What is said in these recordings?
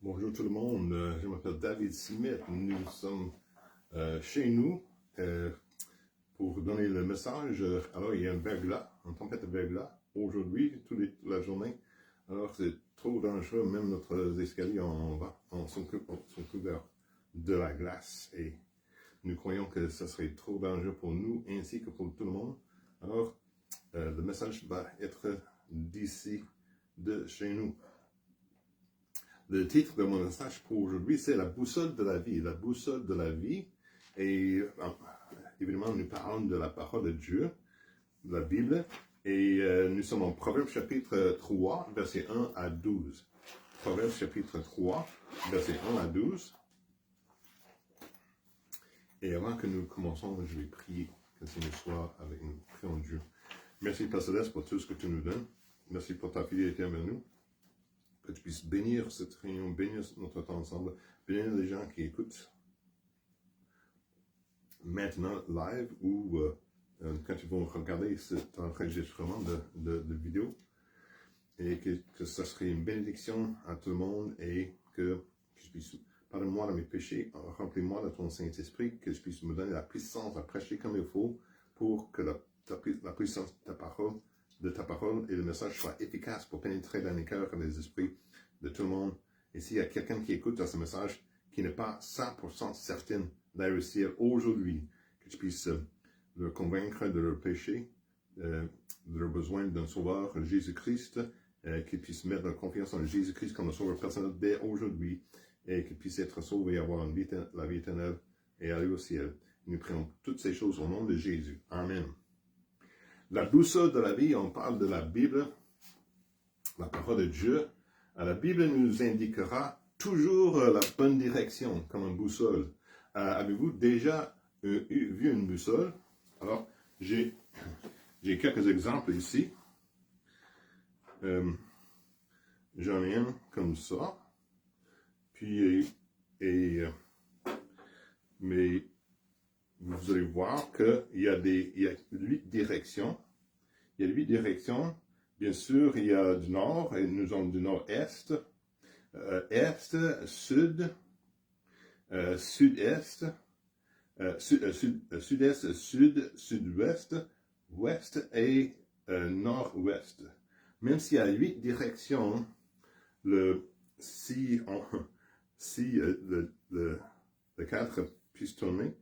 Bonjour tout le monde, je m'appelle David Smith. Nous sommes chez nous pour donner le message. Alors il y a une tempête de verglas aujourd'hui, toute la journée. Alors c'est trop dangereux, même notre escalier sont couverts de la glace. Et nous croyons que ce serait trop dangereux pour nous ainsi que pour tout le monde. Alors le message va être d'ici, de chez nous. Le titre de mon message pour aujourd'hui, c'est la boussole de la vie. La boussole de la vie. Et évidemment, nous parlons de la parole de Dieu, de la Bible. Et nous sommes en Proverbes chapitre 3, versets 1 à 12. Proverbes chapitre 3, versets 1 à 12. Et avant que nous commençons, je vais prier que ce soit avec nous. Prions Dieu. Merci Père Céleste pour tout ce que tu nous donnes. Merci pour ta fidélité envers nous. Que tu puisses bénir cette réunion, bénir notre temps ensemble, bénir les gens qui écoutent maintenant live ou quand ils vont regarder cet enregistrement de vidéo, et que ça serait une bénédiction à tout le monde et que je puisse, pardonne-moi de mes péchés, remplis-moi de ton Saint-Esprit, que je puisse me donner la puissance à prêcher comme il faut pour que la puissance de ta parole et le message soit efficace pour pénétrer dans les cœurs et les esprits de tout le monde. Et s'il y a quelqu'un qui écoute ce message qui n'est pas 100% certain de réussir aujourd'hui, que tu puisses leur convaincre de leur péché, de leur besoin d'un sauveur, Jésus-Christ, qu'ils puissent mettre leur confiance en Jésus-Christ comme le sauveur personnel dès aujourd'hui, et qu'ils puissent être sauvés et avoir la vie éternelle et aller au ciel. Nous prions toutes ces choses au nom de Jésus. Amen. La boussole de la vie, on parle de la Bible, la parole de Dieu. La Bible nous indiquera toujours la bonne direction, comme une boussole. Avez-vous déjà vu une boussole? Alors, j'ai quelques exemples ici. J'en ai un comme ça. Puis, mais vous allez voir qu'il y a 8 directions. Il y a 8 directions. Bien sûr, il y a du nord, et nous avons du nord-est, est, sud, sud-est, sud-est, sud, sud-ouest, ouest et nord-ouest. Même s'il y a 8 directions, si le cadre puisse tourner,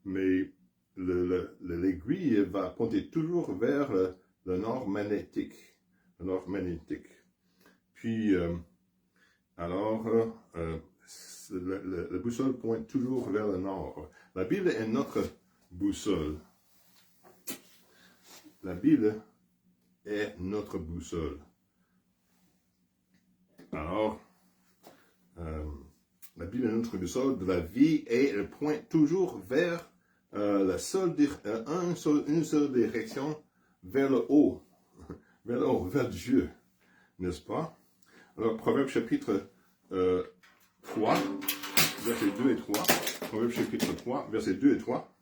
mais l'aiguille va pointer toujours vers le nord magnétique. Le nord magnétique. Puis, la boussole pointe toujours vers le nord. La Bible est notre boussole. La Bible est notre boussole. Alors, la Bible est notre boussole de la vie et elle pointe toujours vers une seule direction, vers le haut. Vers le haut, vers Dieu. N'est-ce pas? Alors, Proverbe chapitre 3, versets 2 et 3. Proverbe chapitre 3, versets 2 et 3.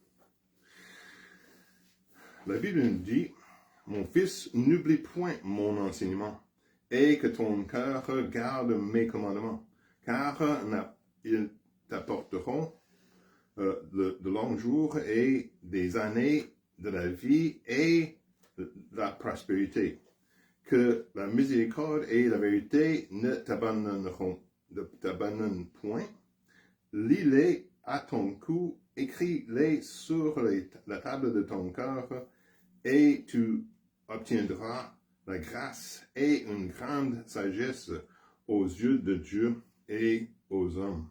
La Bible nous dit, « Mon fils, n'oublie point mon enseignement, et que ton cœur garde mes commandements, car ils t'apporteront de longs jours et des années de la vie et de la prospérité. Que la miséricorde et la vérité ne t'abandonnent point. Lis-les à ton cou, écris-les sur la table de ton cœur, et tu obtiendras la grâce et une grande sagesse aux yeux de Dieu et aux hommes. »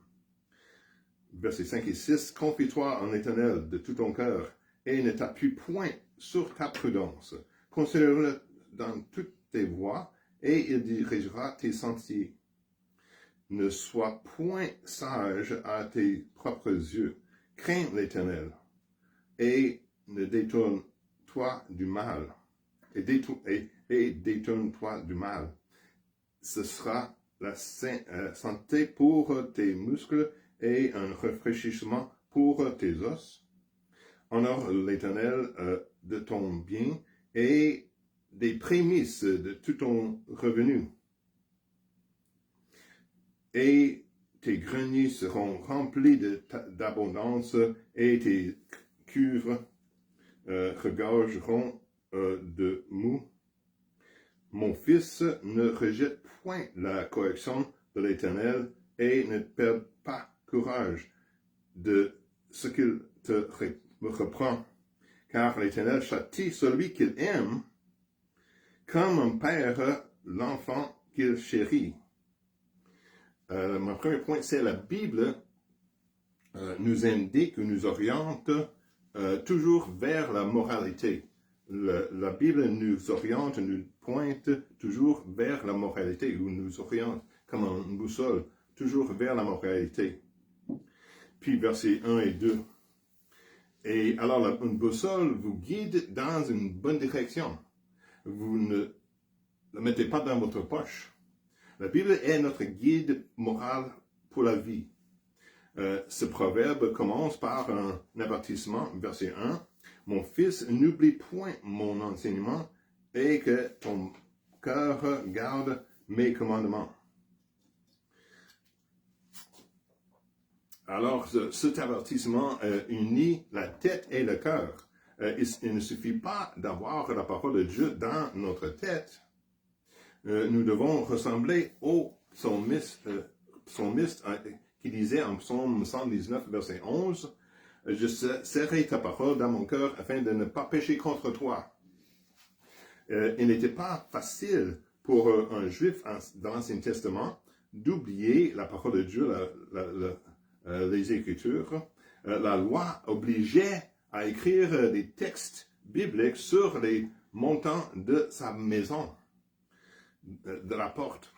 Versets 5 et 6, « Confie-toi en l'Éternel de tout ton cœur, et ne t'appuie point sur ta prudence. Considère-le dans toutes tes voies, et il dirigera tes sentiers. Ne sois point sage à tes propres yeux. Crains l'Éternel, et ne détourne-toi du mal. Et détourne-toi du mal. Ce sera la santé pour tes muscles et un rafraîchissement pour tes os. Honore l'Éternel de ton bien et des prémices de tout ton revenu. Et tes greniers seront remplis d'abondance et tes cuves regorgeront de mou. Mon fils, ne rejette point la correction de l'Éternel et ne perds pas courage de ce qu'il te reprend, car l'Éternel châtie celui qu'il aime, comme un père l'enfant qu'il chérit. Mon premier point, c'est la Bible nous indique ou nous oriente toujours vers la moralité. La Bible nous oriente, nous pointe toujours vers la moralité, ou nous oriente comme une boussole, toujours vers la moralité. Puis versets 1 et 2. Et alors, une boussole vous guide dans une bonne direction. Vous ne la mettez pas dans votre poche. La Bible est notre guide moral pour la vie. Ce proverbe commence par un avertissement, verset 1. « Mon fils, n'oublie point mon enseignement et que ton cœur garde mes commandements. » Alors, cet avertissement unit la tête et le cœur. Il ne suffit pas d'avoir la parole de Dieu dans notre tête. Nous devons ressembler au psalmiste qui disait en psaume 119, verset 11, « Je serrai ta parole dans mon cœur afin de ne pas pécher contre toi. » Il n'était pas facile pour un juif dans l'Ancien Testament d'oublier la parole de Dieu, les Écritures. La loi obligeait à écrire des textes bibliques sur les montants de sa maison, de la porte.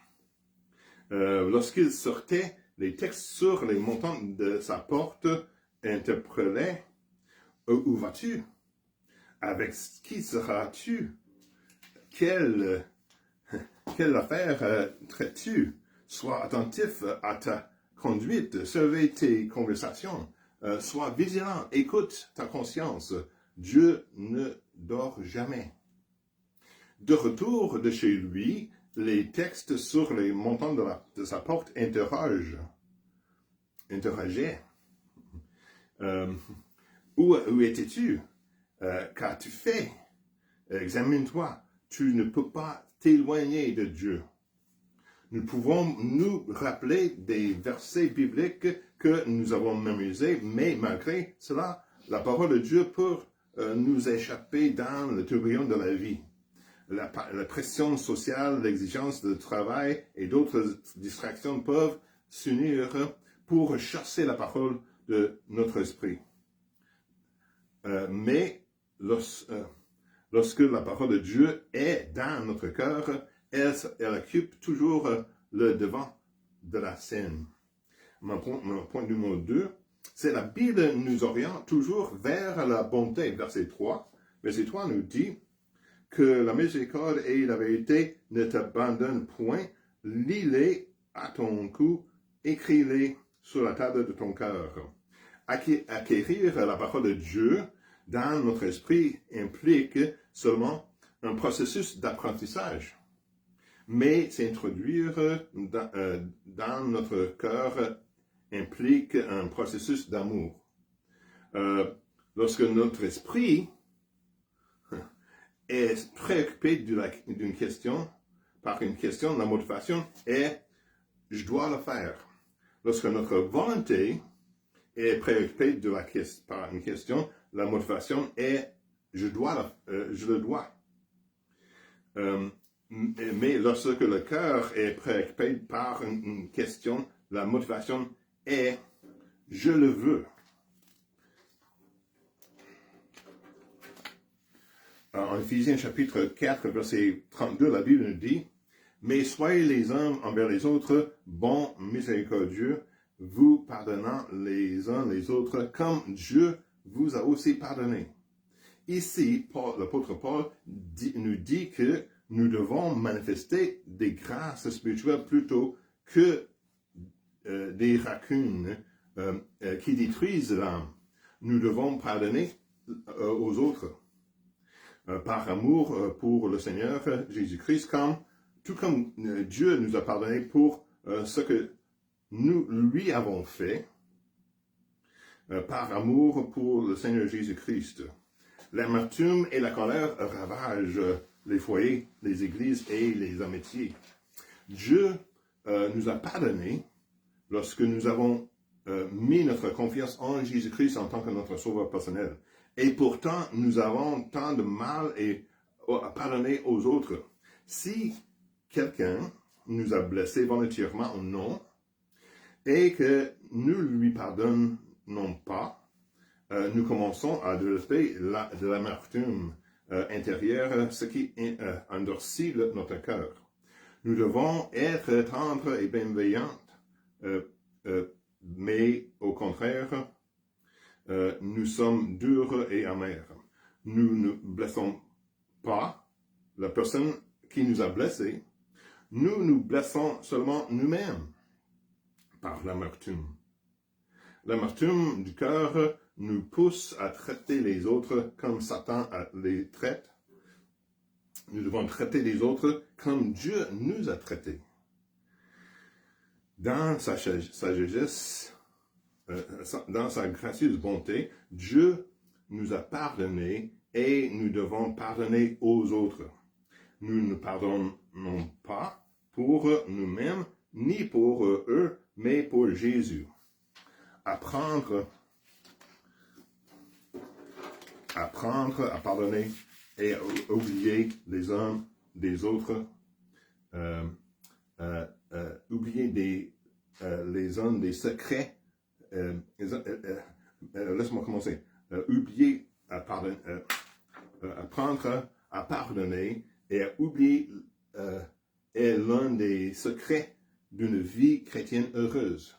Lorsqu'il sortait, les textes sur les montants de sa porte interpellaient « Où vas-tu? Avec qui seras-tu? Quelle affaire traites-tu? Sois attentif à ta conduite, surveille tes conversations, sois vigilant, écoute ta conscience. Dieu ne dort jamais. » De retour de chez lui, les textes sur les montants de sa porte interrogeaient. Où étais-tu? Qu'as-tu fait? Examine-toi. Tu ne peux pas t'éloigner de Dieu. Nous pouvons nous rappeler des versets bibliques que nous avons mémorisés, mais malgré cela, la parole de Dieu peut nous échapper dans le tourbillon de la vie. La pression sociale, l'exigence de travail et d'autres distractions peuvent s'unir pour chasser la parole de notre esprit. Mais lorsque la parole de Dieu est dans notre cœur, elle occupe toujours le devant de la scène. Mon point numéro 2, c'est la Bible nous oriente toujours vers la bonté. Verset 3 nous dit que la miséricorde et la vérité ne t'abandonnent point, lis-les à ton cou, écris-les sur la table de ton cœur. Acquérir la parole de Dieu dans notre esprit implique seulement un processus d'apprentissage, mais s'introduire dans notre cœur implique un processus d'amour. Lorsque notre esprit est préoccupé d'une question, par une question, la motivation est « je dois le faire ». Lorsque notre volonté est préoccupée par une question, la motivation est « je le dois ». Mais lorsque le cœur est préoccupé par une question, la motivation est « je le veux ». En Éphésiens chapitre 4, verset 32, la Bible nous dit « Mais soyez les uns envers les autres, bons, miséricordieux, vous pardonnant les uns les autres, comme Dieu vous a aussi pardonné. » Ici, l'apôtre Paul nous dit que nous devons manifester des grâces spirituelles plutôt que des racunes qui détruisent l'âme. Nous devons pardonner aux autres. Par amour pour le Seigneur Jésus-Christ, tout comme Dieu nous a pardonné pour ce que nous lui avons fait par amour pour le Seigneur Jésus-Christ. L'amertume et la colère ravagent les foyers, les églises et les amitiés. Dieu nous a pardonné lorsque nous avons mis notre confiance en Jésus-Christ en tant que notre sauveur personnel. Et pourtant, nous avons tant de mal à pardonner aux autres. Si quelqu'un nous a blessés volontairement ou non, et que nous lui pardonnons pas, nous commençons à développer de l'amertume intérieure, ce qui endurcit notre cœur. Nous devons être tendres et bienveillants, mais au contraire, nous sommes durs et amers. Nous ne blessons pas la personne qui nous a blessés, nous nous blessons seulement nous-mêmes par l'amertume. L'amertume du cœur nous pousse à traiter les autres comme Satan les traite. Nous devons traiter les autres comme Dieu nous a traités. Dans sa sagesse, dans sa gracieuse bonté, Dieu nous a pardonnés et nous devons pardonner aux autres. Nous ne pardonnons pas pour nous-mêmes ni pour eux, mais pour Jésus. Apprendre à pardonner et à oublier les uns des autres, oublier les uns des secrets, laisse-moi commencer, apprendre à pardonner et à oublier est l'un des secrets d'une vie chrétienne heureuse.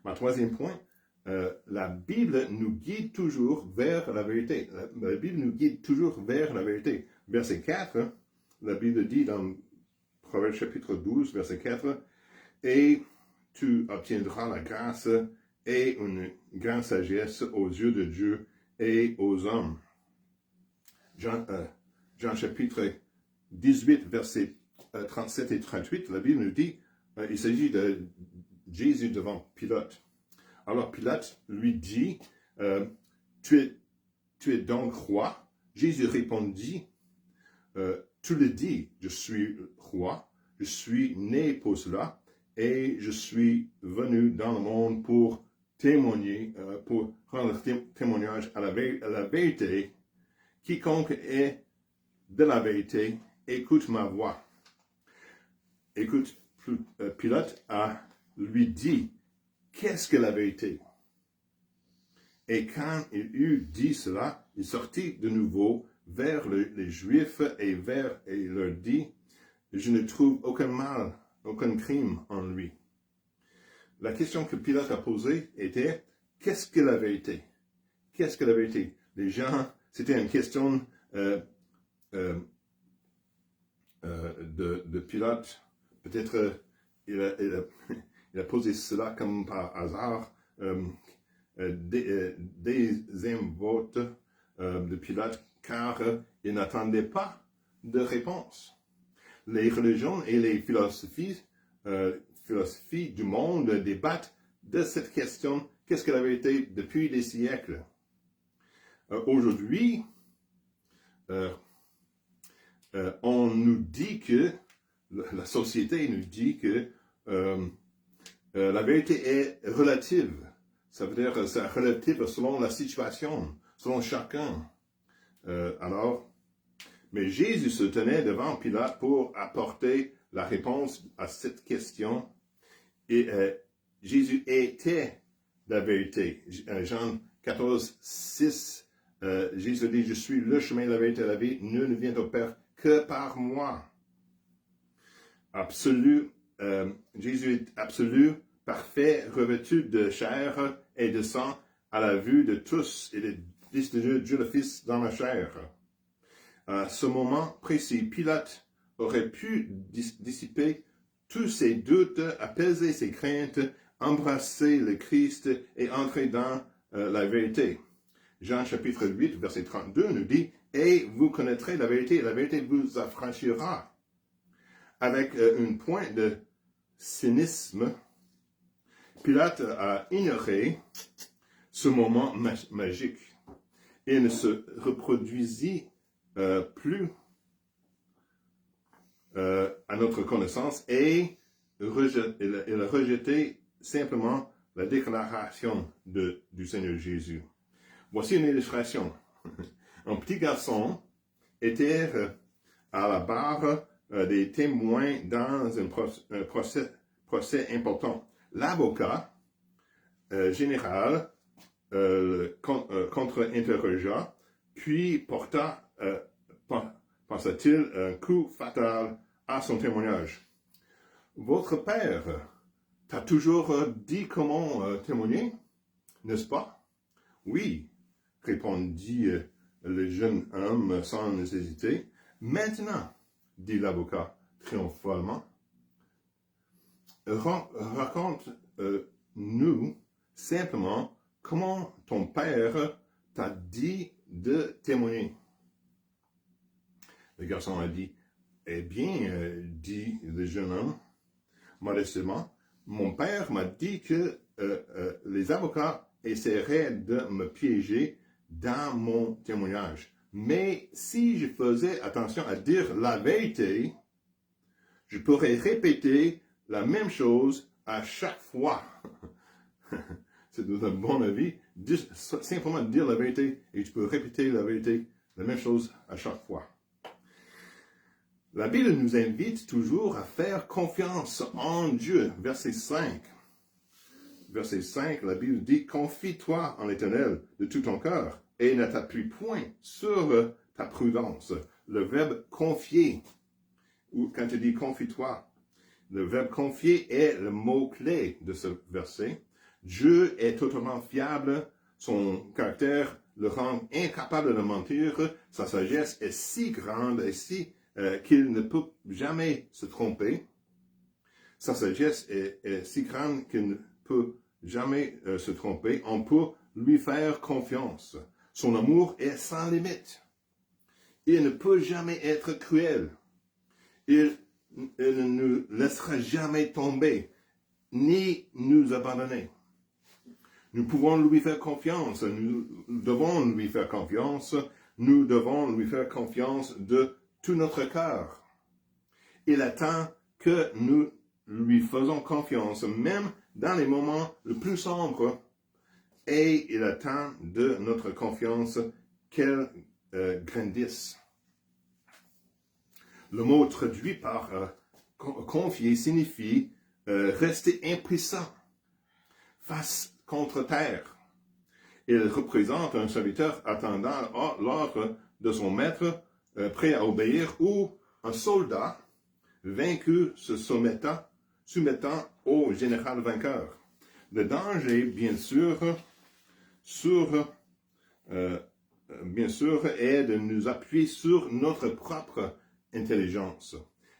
Ma troisième point, la Bible nous guide toujours vers la vérité. La Bible nous guide toujours vers la vérité. Verset 4, la Bible dit dans Proverbe chapitre 12, verset 4, « Et tu obtiendras la grâce et une grande sagesse aux yeux de Dieu et aux hommes. » Jean chapitre 18, versets 37 et 38, la Bible nous dit, il s'agit de Jésus devant Pilate. Alors Pilate lui dit, tu es donc roi? Jésus répondit, tu le dis, je suis roi, je suis né pour cela, et je suis venu dans le monde pour témoigner, pour rendre témoignage à la vérité. Quiconque est de la vérité, écoute ma voix. Écoute, Pilate lui dit, qu'est-ce que la vérité? Et quand il eut dit cela, il sortit de nouveau vers les Juifs et leur dit, je ne trouve aucun mal, aucun crime en lui. La question que Pilate a posée était, qu'est-ce que la vérité? Qu'est-ce que la vérité? Les gens, c'était une question de Pilate. Peut-être il a posé cela comme par hasard. Des votes de Pilate, car il n'attendait pas de réponse. Les religions et les philosophies du monde débattent de cette question, qu'est-ce que la vérité, depuis des siècles. Aujourd'hui, on nous dit que, la société nous dit que la vérité est relative. Ça veut dire que c'est relative selon la situation, selon chacun. Mais Jésus se tenait devant Pilate pour apporter la réponse à cette question. Et Jésus était la vérité. Jean 14, 6, Jésus dit, je suis le chemin, la vérité et la vie. Nul ne vient au Père que par moi. Absolu, Jésus est absolu, parfait, revêtu de chair et de sang à la vue de tous et de Dieu le Fils dans la chair. À ce moment précis, Pilate aurait pu dissiper tous ses doutes, apaiser ses craintes, embrasser le Christ et entrer dans la vérité. Jean chapitre 8, verset 32 nous dit, « Et vous connaîtrez la vérité vous affranchira. » Avec une pointe de cynisme, Pilate a ignoré ce moment magique et ne se reproduisit plus à notre connaissance et il a rejeté simplement la déclaration du Seigneur Jésus. Voici une illustration. Un petit garçon était à la barre des témoins dans un procès important. L'avocat général contre-interrogea, puis porta, pensa-t-il, un coup fatal à son témoignage. Votre père t'a toujours dit comment témoigner, n'est-ce pas? Oui, répondit le jeune homme sans hésiter. Maintenant, dit l'avocat triomphalement, raconte-nous simplement comment ton père t'a dit de témoigner. Le garçon a dit, eh bien, dit le jeune homme, modestement, mon père m'a dit que les avocats essaieraient de me piéger dans mon témoignage. Mais si je faisais attention à dire la vérité, je pourrais répéter la même chose à chaque fois. C'est un bon avis. Simplement dire la vérité et tu peux répéter la vérité, la même chose à chaque fois. La Bible nous invite toujours à faire confiance en Dieu. Verset 5. Verset 5, la Bible dit, confie-toi en l'Éternel de tout ton cœur et ne t'appuie point sur ta prudence. Le verbe confier, ou quand tu dis confie-toi, le verbe confier est le mot-clé de ce verset. Dieu est totalement fiable, son caractère le rend incapable de mentir, sa sagesse est si grande et si qu'il ne peut jamais se tromper. Sa sagesse est si grande qu'il ne peut jamais se tromper. On peut lui faire confiance. Son amour est sans limite. Il ne peut jamais être cruel. Il ne nous laissera jamais tomber, ni nous abandonner. Nous pouvons lui faire confiance. Nous devons lui faire confiance. Nous devons lui faire confiance de tout notre cœur. Il attend que nous lui faisons confiance, même dans les moments les plus sombres, et il attend de notre confiance qu'elle grandisse. Le mot traduit par confier signifie rester impuissant face contre terre. Il représente un serviteur attendant l'ordre de son maître, prêt à obéir, ou un soldat vaincu se soumettant au général vainqueur. Le danger, bien sûr, est de nous appuyer sur notre propre intelligence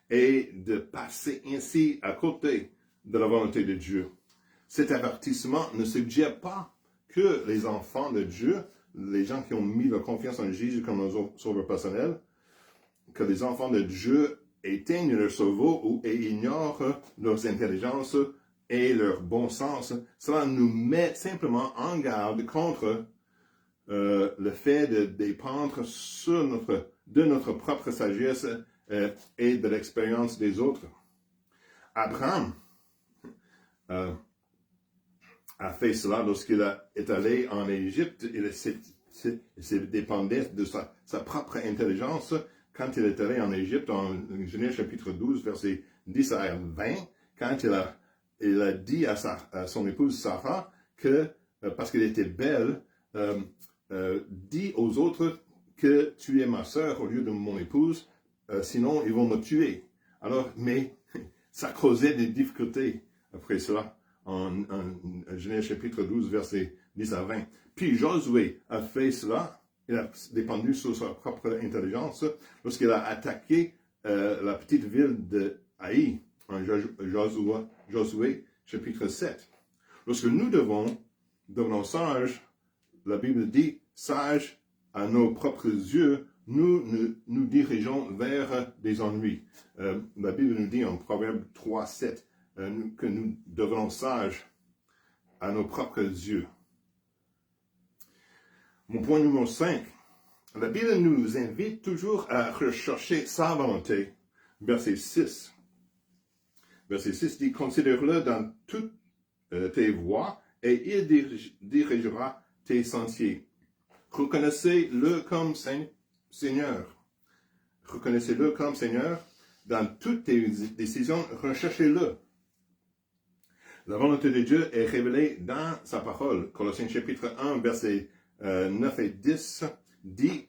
et de passer ainsi à côté de la volonté de Dieu. Cet avertissement ne suggère pas que les enfants de Dieu, les gens qui ont mis leur confiance en Jésus comme leur sauveur personnel, que les enfants de Dieu éteignent leur cerveau et ignorent leurs intelligences et leur bon sens. Cela nous met simplement en garde contre le fait de dépendre de notre propre sagesse et de l'expérience des autres. Abraham a fait cela lorsqu'il est allé en Égypte. Il s'est dépendait de sa propre intelligence quand il est allé en Égypte, en Genèse chapitre 12, versets 10 à 20, quand il a dit à son épouse Sarah que, parce qu'elle était belle, dis aux autres que tu es ma sœur au lieu de mon épouse, sinon ils vont me tuer. Alors, mais ça causait des difficultés après cela, en Genèse chapitre 12, versets 10 à 20. Puis Josué a fait cela. Il a dépendu sur sa propre intelligence lorsqu'il a attaqué la petite ville de Haï, en Josué chapitre 7. Lorsque nous devenons sages, la Bible dit, sages à nos propres yeux, nous nous dirigeons vers des ennuis. La Bible nous dit en Proverbe 3, 7 que nous devenons sages à nos propres yeux. Mon point numéro 5. La Bible nous invite toujours à rechercher sa volonté. Verset 6. Verset 6 dit, considère-le dans toutes tes voies et il dirigera tes sentiers. Reconnaissez-le comme Seigneur. Reconnaissez-le comme Seigneur. Dans toutes tes décisions, recherchez-le. La volonté de Dieu est révélée dans sa parole. Colossiens chapitre 1, versets 9 et 10 dit,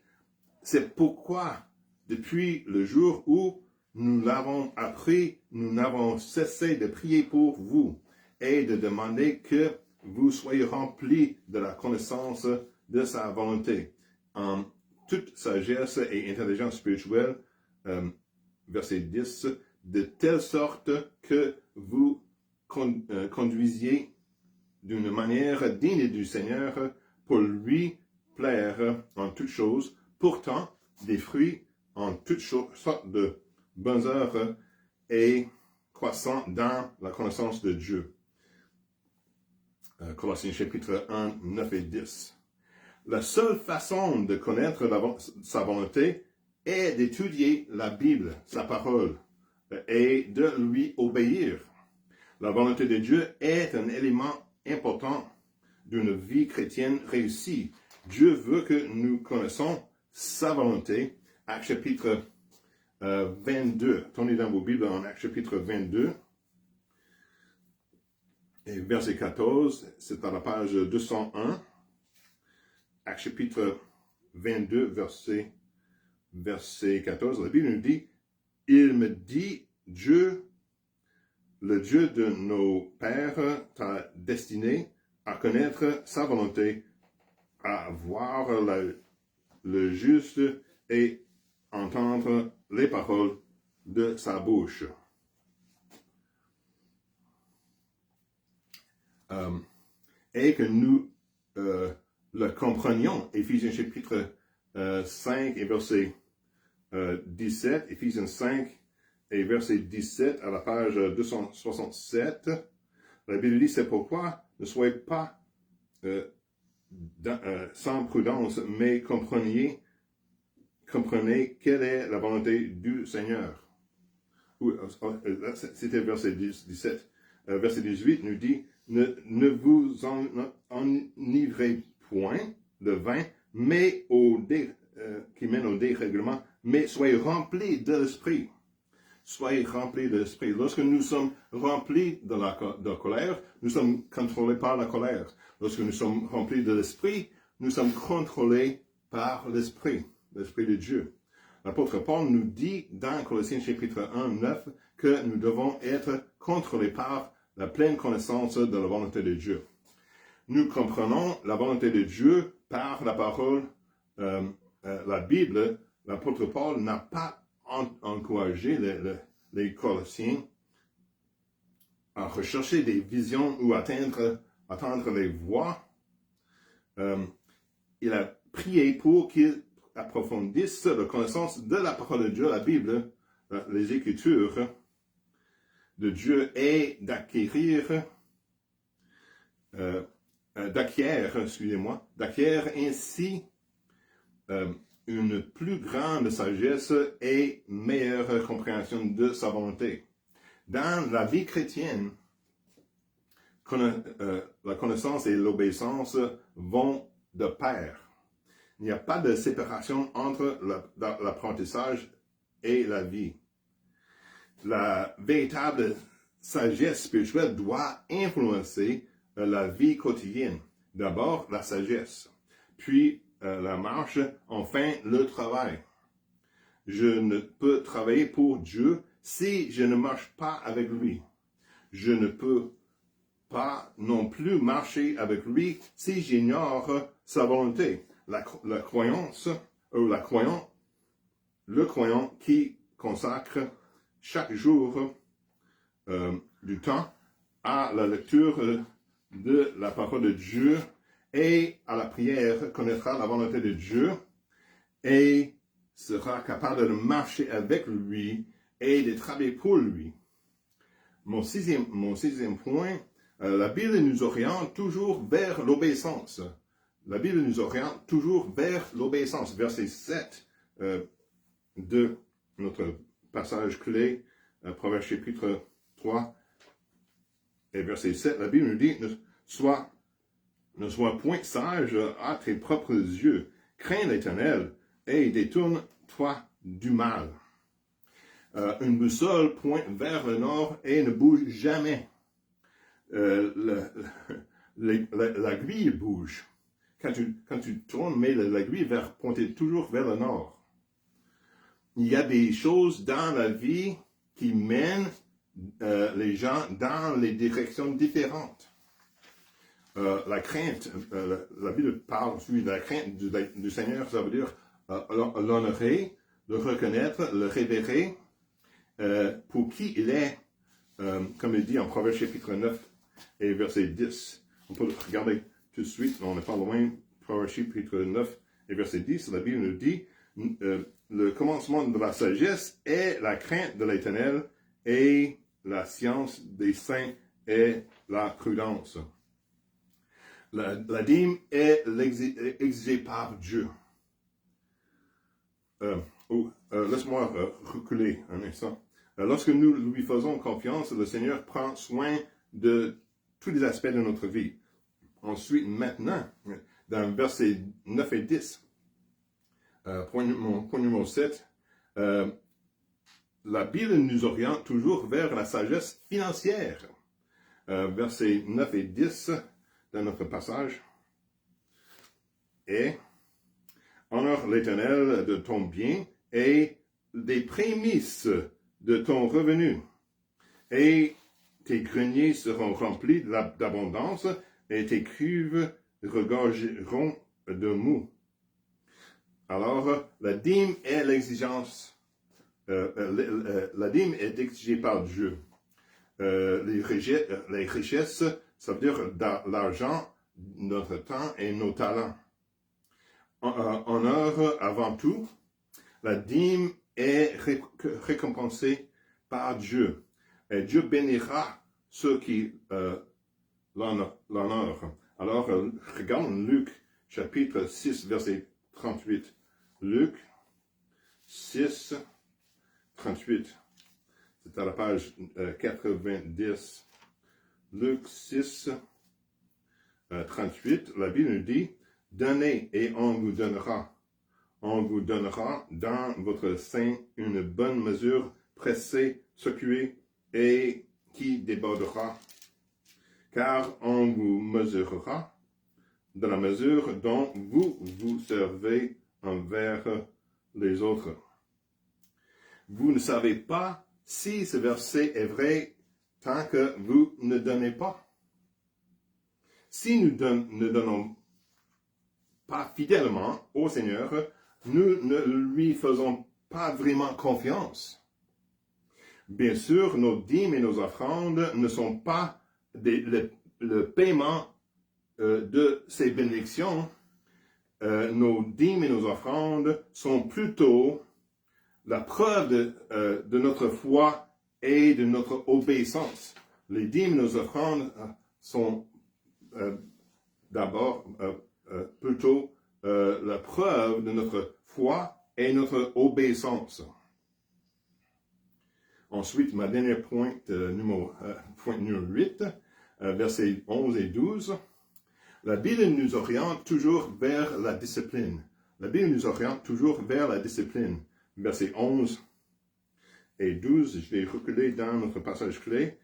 c'est pourquoi, depuis le jour où nous l'avons appris, nous n'avons cessé de prier pour vous et de demander que vous soyez remplis de la connaissance de sa volonté, en toute sagesse et intelligence spirituelle, verset 10, de telle sorte que vous conduisiez d'une manière digne du Seigneur pour lui plaire en toutes choses, portant des fruits en toutes sortes de bonnes œuvres et croissant dans la connaissance de Dieu. Colossiens chapitre 1, 9 et 10. La seule façon de connaître sa volonté est d'étudier la Bible, sa parole, et de lui obéir. La volonté de Dieu est un élément important d'une vie chrétienne réussie. Dieu veut que nous connaissions sa volonté. Actes chapitre 22. Tournez dans vos Bibles en Actes chapitre 22. Et verset 14, c'est à la page 201. Actes chapitre 22, verset 14. La Bible nous dit, « Il me dit, Dieu, le Dieu de nos pères, t'a destiné à connaître sa volonté, à voir le juste et entendre les paroles de sa bouche. » Et que nous le comprenions. Éphésiens chapitre 5 et verset 17, Éphésiens 5 et verset 17 à la page 267, la Bible dit, c'est pourquoi ne soyez pas sans prudence, mais comprenez quelle est la volonté du Seigneur. C'était verset 17. Verset 18 nous dit, ne vous enivrez point de vin, mais qui mène au dérèglement, mais soyez remplis de l'esprit. Soyez remplis de l'esprit. Lorsque nous sommes remplis de colère, nous sommes contrôlés par la colère. Lorsque nous sommes remplis de l'esprit, nous sommes contrôlés par l'esprit de Dieu. L'apôtre Paul nous dit dans Colossiens chapitre 1, 9 que nous devons être contrôlés par la pleine connaissance de la volonté de Dieu. Nous comprenons la volonté de Dieu par la parole, la Bible. L'apôtre Paul n'a pas encouragé les Colossiens à rechercher des visions ou attendre les voies. Il a prié pour qu'ils approfondissent la connaissance de la parole de Dieu, la Bible, les Écritures de Dieu, et d'acquérir ainsi une plus grande sagesse et meilleure compréhension de sa volonté. Dans la vie chrétienne, la connaissance et l'obéissance vont de pair. Il n'y a pas de séparation entre l'apprentissage et la vie. La véritable sagesse spirituelle doit influencer la vie quotidienne. D'abord, la sagesse, puis la marche, enfin le travail. Je ne peux travailler pour Dieu si je ne marche pas avec lui. Je ne peux pas non plus marcher avec lui si j'ignore sa volonté. Le croyant qui consacre chaque jour du temps à la lecture de la parole de Dieu et à la prière connaîtra la volonté de Dieu et sera capable de marcher avec lui et de travailler pour lui. Mon sixième point, La Bible nous oriente toujours vers l'obéissance. La Bible nous oriente toujours vers l'obéissance. Verset 7 de notre passage clé, Proverbe chapitre 3 et verset 7, la Bible nous dit, ne sois point sage à tes propres yeux, crains l'Éternel et détourne-toi du mal. Une boussole pointe vers le nord et ne bouge jamais. L'aiguille bouge. Quand tu tournes, mais l'aiguille va pointer toujours vers le nord. Il y a des choses dans la vie qui mènent les gens dans les directions différentes. La crainte, la Bible parle de la crainte du Seigneur, ça veut dire l'honorer, le reconnaître, le révérer pour qui il est, comme il dit en Proverbe chapitre 9 et verset 10. On peut regarder tout de suite, on n'est pas loin, Proverbe chapitre 9 et verset 10, la Bible nous dit, le commencement de la sagesse est la crainte de l'Éternel et la science des saints est la prudence. La dîme est exigée par Dieu. Laisse-moi reculer un instant. Lorsque nous lui faisons confiance, le Seigneur prend soin de tous les aspects de notre vie. Ensuite, maintenant, dans versets 9 et 10, point numéro 7, la Bible nous oriente toujours vers la sagesse financière. Versets 9 et 10 dans notre passage. Et honore l'Éternel de ton bien et des prémices de ton revenu. Et tes greniers seront remplis d'abondance et tes cuves regorgeront de mou. Alors, la dîme est l'exigence. La dîme est exigée par Dieu. Les richesses, ça veut dire l'argent, notre temps et nos talents. Honneur avant tout, la dîme est récompensée par Dieu. Et Dieu bénira ceux qui l'honorent. Alors, regarde Luc, chapitre 6, verset 38. Luc 6, 38. C'est à la page 90. Luc 6, 38. La Bible nous dit, « Donnez et on vous donnera. On vous donnera dans votre sein une bonne mesure, pressée, secouée et qui débordera. Car on vous mesurera de la mesure dont vous vous servez envers les autres. » Vous ne savez pas si ce verset est vrai tant que vous ne donnez pas. Si nous ne donnons pas fidèlement au Seigneur, nous ne lui faisons pas vraiment confiance. Bien sûr, nos dîmes et nos offrandes ne sont pas le paiement de ces bénédictions. Nos dîmes et nos offrandes sont plutôt la preuve de notre foi et de notre obéissance. Les dîmes et nos offrandes sont d'abord plutôt la preuve de notre foi et notre obéissance. Ensuite, ma dernière point numéro 8, versets 11 et 12. La Bible nous oriente toujours vers la discipline. La Bible nous oriente toujours vers la discipline. Versets 11 et 12, je vais reculer dans notre passage clé.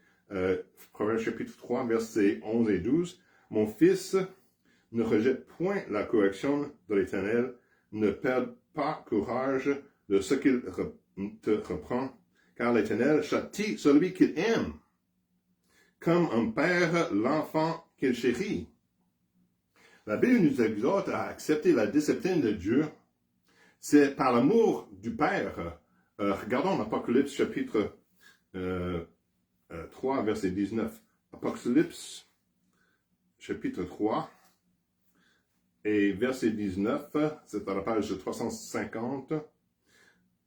Proverbe chapitre 3, versets 11 et 12. « Mon fils, ne rejette point la correction de l'Éternel, ne perds pas courage de ce qu'il te reprend, car l'Éternel châtie celui qu'il aime, comme un père l'enfant qu'il chérit. » La Bible nous exhorte à accepter la discipline de Dieu. C'est par l'amour du Père. Regardons Apocalypse chapitre 3, verset 19. Apocalypse chapitre 3 et verset 19, c'est à la page 350.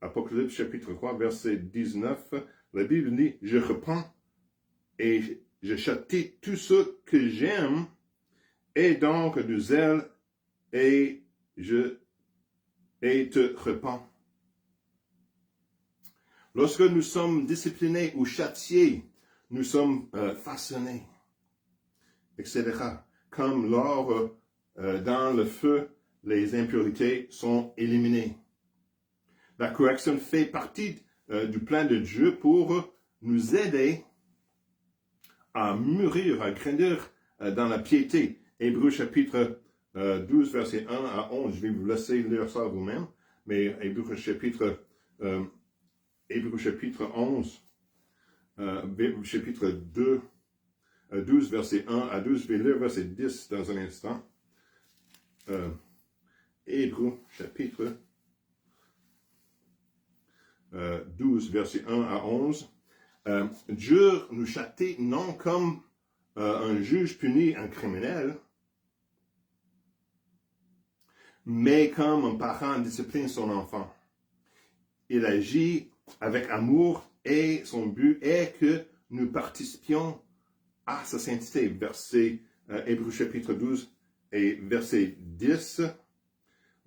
Apocalypse chapitre 3, verset 19. La Bible dit, « Je reprends et je châtie tout ce que j'aime, et donc du zèle, et te repens. Lorsque nous sommes disciplinés ou châtiés, nous sommes façonnés, etc. Comme l'or dans le feu, les impurités sont éliminées. La correction fait partie du plan de Dieu pour nous aider à mûrir, à grandir dans la piété. Hébreux chapitre 12, verset 1 à 11. Je vais vous laisser lire ça vous-même. Mais Hébreux chapitre 11, chapitre 2, 12, verset 1 à 12. Je vais lire verset 10 dans un instant. Hébreux chapitre 12, verset 1 à 11. Dieu nous châtie non comme un juge punit un criminel, mais comme un parent discipline son enfant. Il agit avec amour et son but est que nous participions à sa sainteté. Verset Hébreux chapitre 12 et verset 10,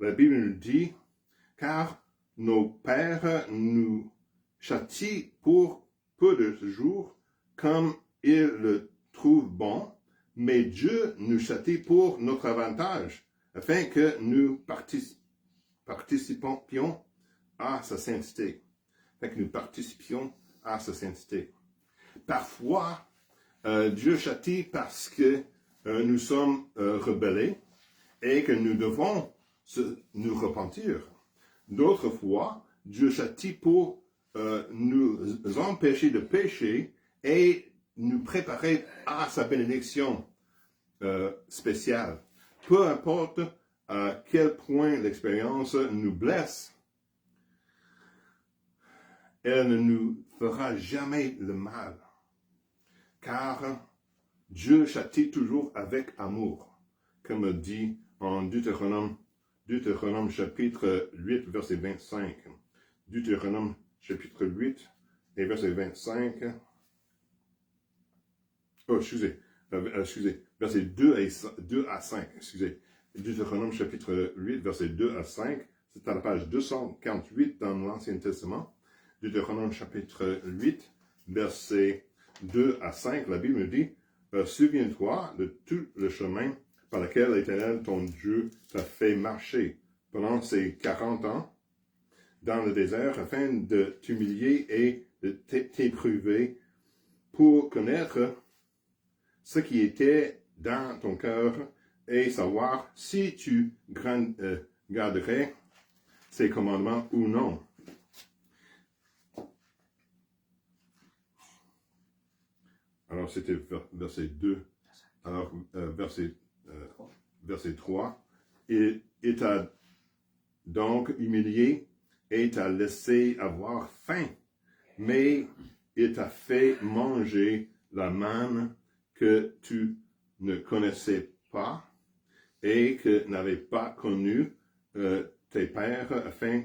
la Bible nous dit, car nos pères nous châtient pour peu de jours, comme ils le trouvent bon, mais Dieu nous châtie pour notre avantage, afin que nous participions à sa sainteté. Afin que nous participions à sa sainteté. Parfois, Dieu châtie parce que nous sommes rebellés et que nous devons nous repentir. D'autres fois, Dieu châtie pour nous empêcher de pécher et nous préparer à sa bénédiction spéciale. Peu importe à quel point l'expérience nous blesse, elle ne nous fera jamais le mal, car Dieu châtie toujours avec amour, comme dit en Deutéronome chapitre 8, verset 25. Deutéronome chapitre 8 et verset 25. Verset 2 à 5. Deutéronome chapitre 8, verset 2 à 5. C'est à la page 248 dans l'Ancien Testament. Deutéronome chapitre 8, verset 2 à 5. La Bible nous dit, souviens-toi de tout le chemin par lequel l'Éternel, ton Dieu, t'a fait marcher pendant ces 40 ans dans le désert, afin de t'humilier et de t'éprouver pour connaître ce qui était dans ton cœur et savoir si tu garderais ses commandements ou non. Alors, c'était verset 2. Alors, verset 3. Il t'a donc humilié et t'a laissé avoir faim, mais il t'a fait manger la manne que tu ne connaissais pas et que n'avaient pas connu tes pères, afin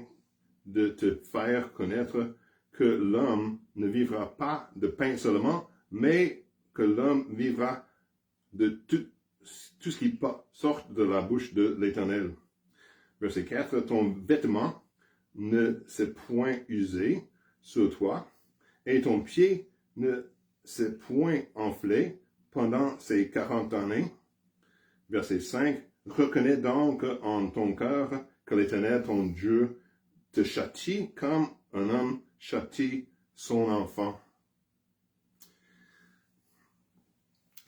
de te faire connaître que l'homme ne vivra pas de pain seulement, mais que l'homme vivra de tout ce qui sort de la bouche de l'Éternel. Verset 4, ton vêtement ne s'est point usé sur toi, et ton pied ne s'est point enflé pendant ces 40 années. Verset 5, reconnais donc en ton cœur que l'Éternel, ton Dieu, te châtie comme un homme châtie son enfant.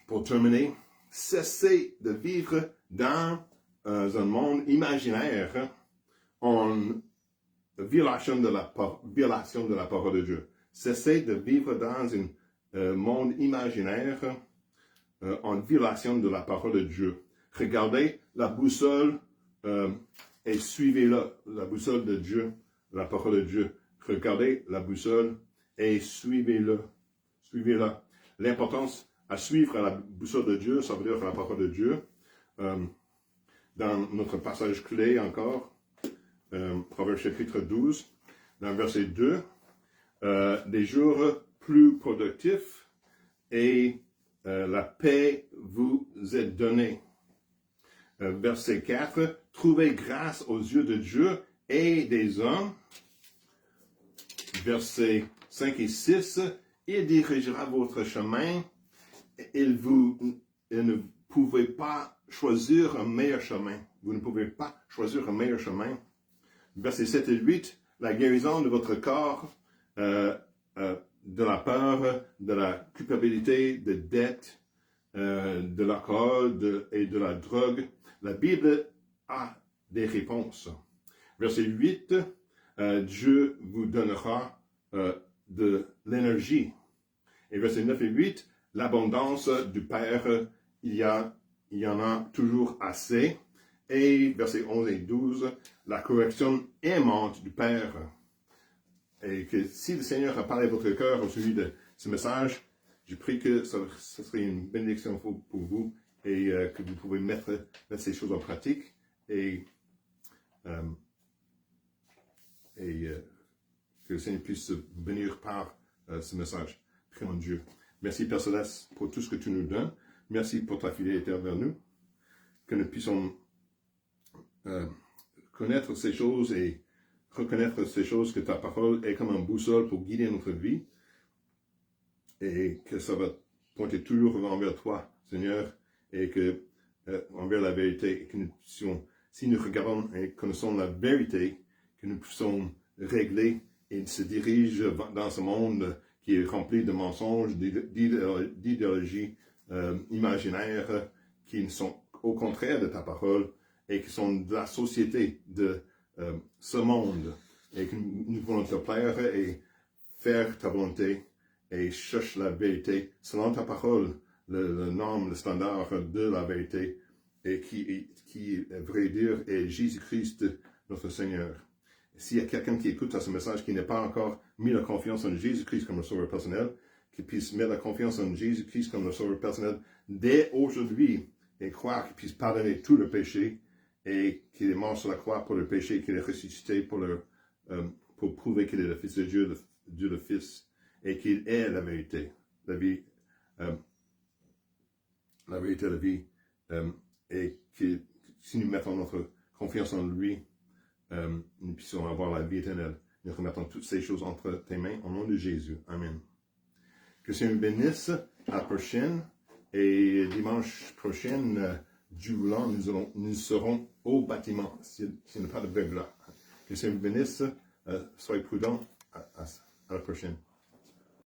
Pour terminer, cessez de vivre dans un monde imaginaire en violation de la parole de Dieu. Cessez de vivre dans un monde imaginaire en violation de la parole de Dieu. Regardez la boussole et suivez-la, la boussole de Dieu, la parole de Dieu. Regardez la boussole et suivez-la. Suivez-la. L'importance à suivre la boussole de Dieu, ça veut dire la parole de Dieu. Dans notre passage clé encore, Proverbe chapitre 12, dans verset 2, des jours plus productifs et la paix vous est donnée. Verset 4, trouvez grâce aux yeux de Dieu et des hommes. Versets 5 et 6, il dirigera votre chemin. Il ne pouvez pas choisir un meilleur chemin. Vous ne pouvez pas choisir un meilleur chemin. Versets 7 et 8, la guérison de votre corps, de la peur, de la culpabilité, de dette, de l'alcool et de la drogue. La Bible a des réponses. Verset 8, Dieu vous donnera de l'énergie. Et versets 9 et 8, l'abondance du Père, il y en a toujours assez. Et versets 11 et 12, la correction aimante du Père. Et que si le Seigneur a parlé à votre cœur au sujet de ce message, je prie que ce serait une bénédiction pour vous et que vous pouvez mettre ces choses en pratique et que le Seigneur puisse venir par ce message. Prions Dieu. Merci Père Céleste pour tout ce que tu nous donnes. Merci pour ta fidélité envers nous. Que nous puissions connaître ces choses et reconnaître ces choses, que ta parole est comme un boussole pour guider notre vie et que ça va pointer toujours envers toi, Seigneur, et que envers la vérité, et que nous puissions, si nous regardons et connaissons la vérité, que nous puissions régler et se diriger dans ce monde qui est rempli de mensonges, d'idéologies imaginaires qui sont au contraire de ta parole et qui sont de la société de ce monde, et que nous voulons te plaire et faire ta volonté et chercher la vérité selon ta parole, le norme, le standard de la vérité, et qui à vrai dire, est Jésus-Christ, notre Seigneur. S'il y a quelqu'un qui écoute à ce message qui n'a pas encore mis la confiance en Jésus-Christ comme le sauveur personnel, qu'il puisse mettre la confiance en Jésus-Christ comme le sauveur personnel dès aujourd'hui et croire qu'il puisse pardonner tout le péché et qu'il est mort sur la croix pour le péché, qu'il est ressuscité pour prouver qu'il est le Fils de Dieu, Dieu le Fils, et qu'il est la vérité, la vie, la vérité, la vie, et que si nous mettons notre confiance en lui, nous puissions avoir la vie éternelle. Nous remettons toutes ces choses entre tes mains, au nom de Jésus. Amen. Que le Seigneur bénisse. À la prochaine. Et dimanche prochain, Dieu voulant, nous serons au bâtiment, s'il n'y a pas de verglas. Que le Seigneur bénisse. Soyez prudents. À la prochaine.